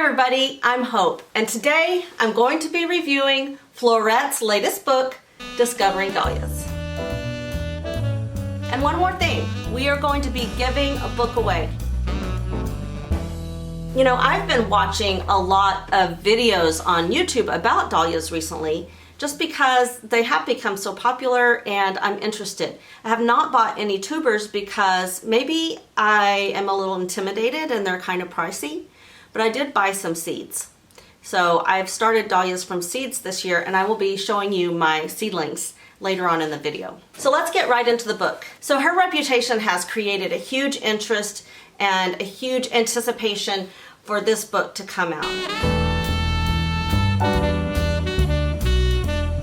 everybody, I'm Hope, and today I'm going to be reviewing Floret's latest book, Discovering Dahlias. And one more thing, we are going to be giving a book away. You know, I've been watching a lot of videos on YouTube about dahlias recently, just because they have become so popular and I'm interested. I have not bought any tubers because maybe I am a little intimidated and they're kind of pricey, but I did buy some seeds. So I've started dahlias from seeds this year, and I will be showing you my seedlings later on in the video. So let's get right into the book. So her reputation has created a huge interest and a huge anticipation for this book to come out.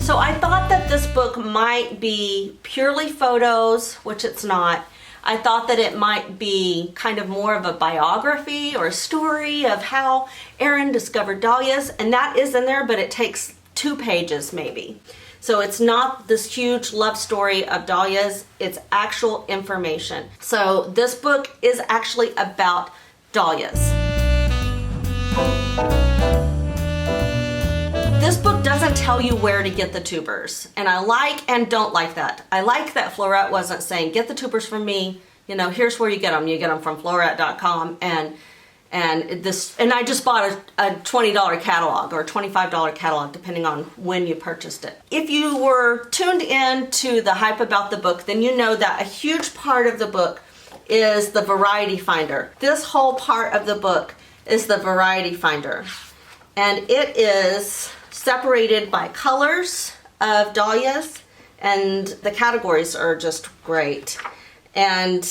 So I thought that this book might be purely photos, which it's not. I thought that it might be kind of more of a biography or a story of how Erin discovered dahlias, and that is in there, but it takes 2 pages maybe. So it's not this huge love story of dahlias, it's actual information. So this book is actually about dahlias. This book doesn't tell you where to get the tubers, and I like and don't like that. I like that Floret wasn't saying, get the tubers from me, you know, here's where you get them. You get them from floret.com, and I just bought a $20 catalog or $25 catalog, depending on when you purchased it. If you were tuned in to the hype about the book, then you know that a huge part of the book is the variety finder. This whole part of the book is the variety finder, and it is separated by colors of dahlias, and the categories are just great. And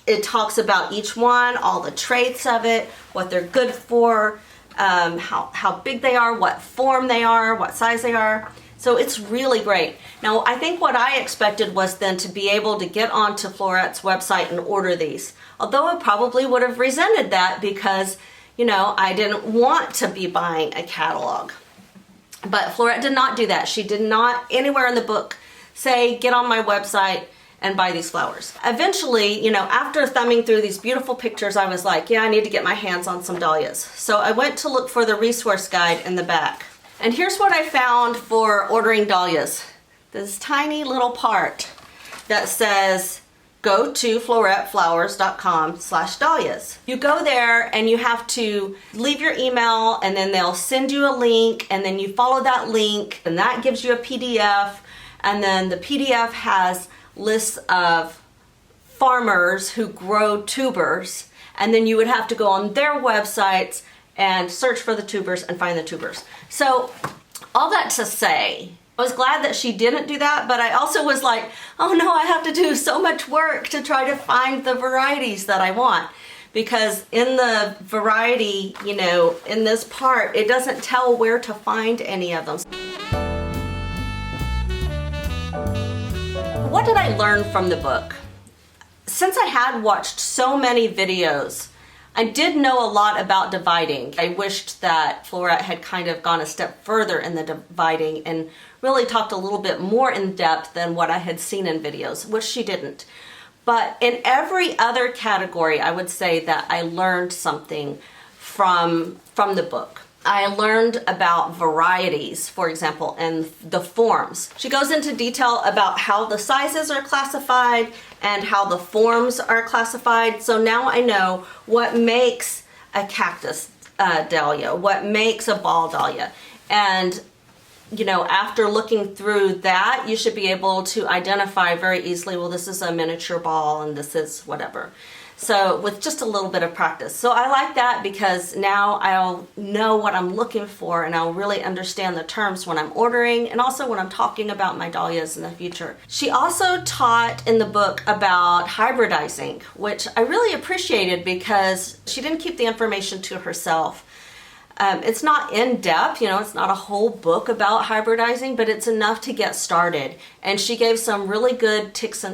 it talks about each one, all the traits of it, what they're good for, how big they are, what form they are, what size they are. So it's really great. Now, I think what I expected was then to be able to get onto Floret's website and order these. Although I probably would have resented that because, you know, I didn't want to be buying a catalog. But Floret did not do that. She did not anywhere in the book say, get on my website and buy these flowers. Eventually, you know, after thumbing through these beautiful pictures, I was like, yeah, I need to get my hands on some dahlias. So I went to look for the resource guide in the back. And here's what I found for ordering dahlias. This tiny little part that says, go to floretflowers.com/dahlias. You go there and you have to leave your email, and then they'll send you a link, and then you follow that link, and that gives you a PDF, and then the PDF has lists of farmers who grow tubers, and then you would have to go on their websites and search for the tubers and find the tubers. So all that to say, I was glad that she didn't do that, but I also was like, oh no, I have to do so much work to try to find the varieties that I want. Because in the variety, you know, in this part, it doesn't tell where to find any of them. What did I learn from the book? Since I had watched so many videos, I did know a lot about dividing. I wished that Floret had kind of gone a step further in the dividing and really talked a little bit more in depth than what I had seen in videos, which she didn't. But in every other category, I would say that I learned something from the book. I learned about varieties, for example, and the forms. She goes into detail about how the sizes are classified and how the forms are classified. So now I know what makes a cactus dahlia, what makes a ball dahlia. And, you know, after looking through that, you should be able to identify very easily, well, this is a miniature ball and this is whatever. So with just a little bit of practice. So I like that because now I'll know what I'm looking for, and I'll really understand the terms when I'm ordering and also when I'm talking about my dahlias in the future. She also taught in the book about hybridizing, which I really appreciated because she didn't keep the information to herself. It's not in depth, you know, it's not a whole book about hybridizing, but it's enough to get started. And she gave some really good tricks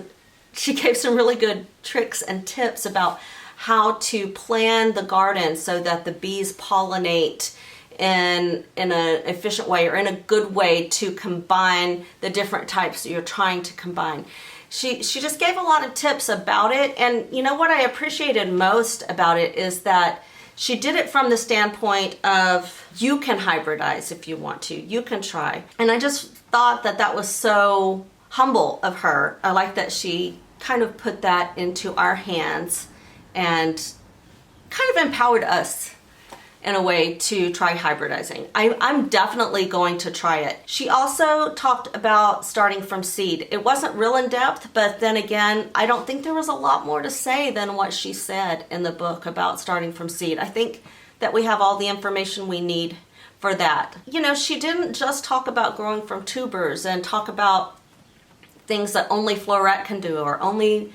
and tips about how to plan the garden so that the bees pollinate in an efficient way or in a good way to combine the different types that you're trying to combine. She just gave a lot of tips about it, and you know what I appreciated most about it is that She did it from the standpoint of you can hybridize if you want to, you can try. And I just thought that that was so humble of her. I like that she kind of put that into our hands and kind of empowered us in a way to try hybridizing. I'm definitely going to try it. She also talked about starting from seed. It wasn't real in depth, but then again, I don't think there was a lot more to say than what she said in the book about starting from seed. I think that we have all the information we need for that. You know, she didn't just talk about growing from tubers and talk about things that only Floret can do or only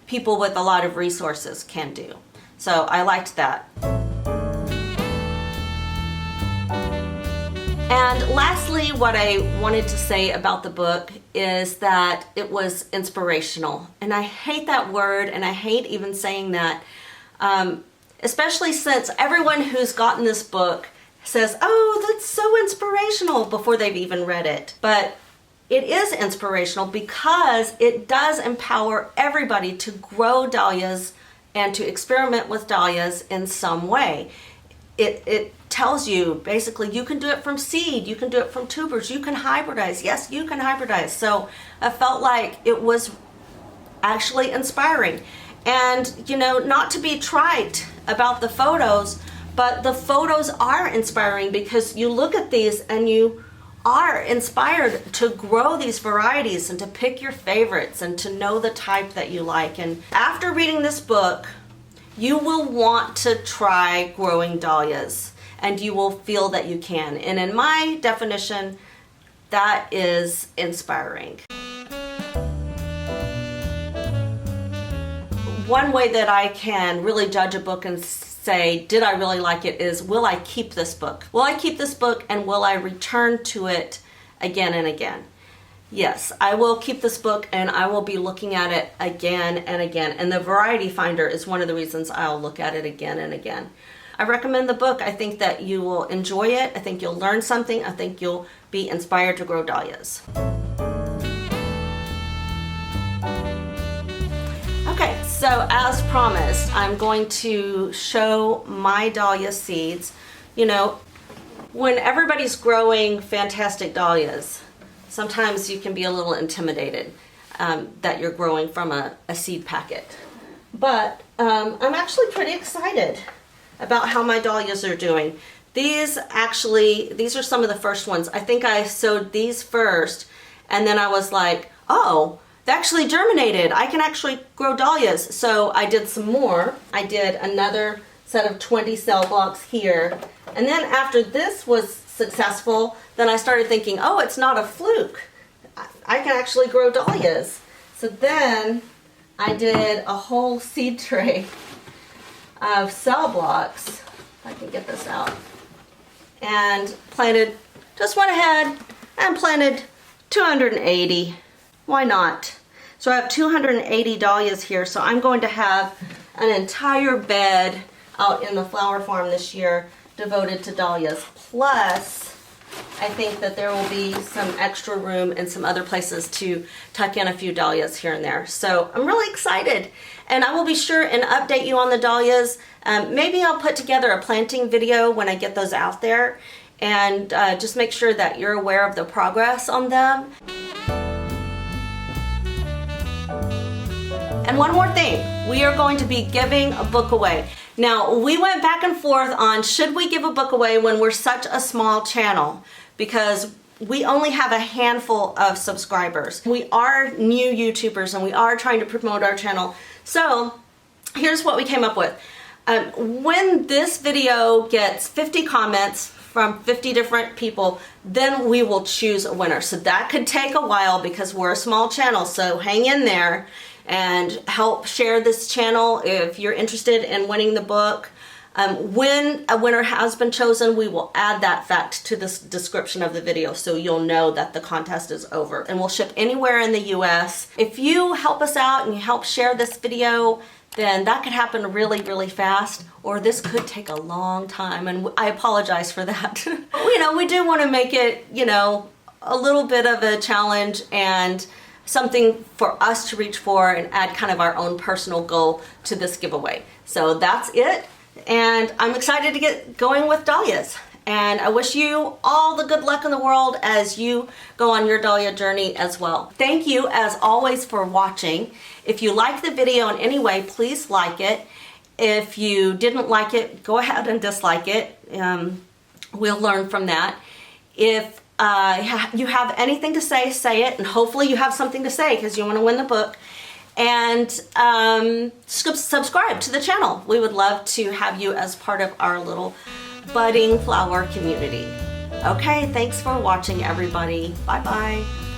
people with a lot of resources can do. So I liked that. And lastly, what I wanted to say about the book is that it was inspirational. And I hate that word, and I hate even saying that, especially since everyone who's gotten this book says, oh, that's so inspirational before they've even read it. But it is inspirational because it does empower everybody to grow dahlias and to experiment with dahlias in some way. It tells you basically you can do it from seed, you can do it from tubers, you can hybridize. Yes, you can hybridize. So I felt like it was actually inspiring. And, you know, not to be trite about the photos, but the photos are inspiring because you look at these and you are inspired to grow these varieties and to pick your favorites and to know the type that you like. And after reading this book, you will want to try growing dahlias and you will feel that you can. And in my definition, that is inspiring. One way that I can really judge a book and say, did I really like it, is will I keep this book? Will I keep this book and will I return to it again and again? Yes, I will keep this book and I will be looking at it again and again. And the Variety Finder is one of the reasons I'll look at it again and again. I recommend the book. I think that you will enjoy it. I think you'll learn something. I think you'll be inspired to grow dahlias. Okay, so as promised, I'm going to show my dahlia seeds. You know, when everybody's growing fantastic dahlias, sometimes you can be a little intimidated that you're growing from a seed packet. But I'm actually pretty excited about how my dahlias are doing. These are some of the first ones. I think I sowed these first, and then I was like, oh, they actually germinated. I can actually grow dahlias. So I did some more. I did another set of 20 cell blocks here. And then after this was successful, then I started thinking, oh, it's not a fluke. I can actually grow dahlias. So then I did a whole seed tray of cell blocks, if I can get this out, and just went ahead and planted 280. Why not? So I have 280 dahlias here, so I'm going to have an entire bed out in the flower farm this year devoted to dahlias. Plus, I think that there will be some extra room in some other places to tuck in a few dahlias here and there. So I'm really excited, and I will be sure and update you on the dahlias. Maybe I'll put together a planting video when I get those out there, and just make sure that you're aware of the progress on them. And one more thing, we are going to be giving a book away. Now, we went back and forth on should we give a book away when we're such a small channel, because we only have a handful of subscribers. We are new YouTubers and we are trying to promote our channel. So here's what we came up with. When this video gets 50 comments from 50 different people, then we will choose a winner. So that could take a while because we're a small channel, so hang in there and help share this channel if you're interested in winning the book. When a winner has been chosen, we will add that fact to the description of the video so you'll know that the contest is over. And we'll ship anywhere in the US. If you help us out and you help share this video, then that could happen really, really fast, or this could take a long time, and I apologize for that. You know, we do want to make it, you know, a little bit of a challenge and something for us to reach for and add kind of our own personal goal to this giveaway. So that's it. And I'm excited to get going with dahlias. And I wish you all the good luck in the world as you go on your dahlia journey as well. Thank you as always for watching. If you like the video in any way, please like it. If you didn't like it, go ahead and dislike it. We'll learn from that. If you have anything to say, say it. And hopefully you have something to say because you want to win the book. And subscribe to the channel. We would love to have you as part of our little budding flower community. Okay, thanks for watching, everybody. Bye-bye.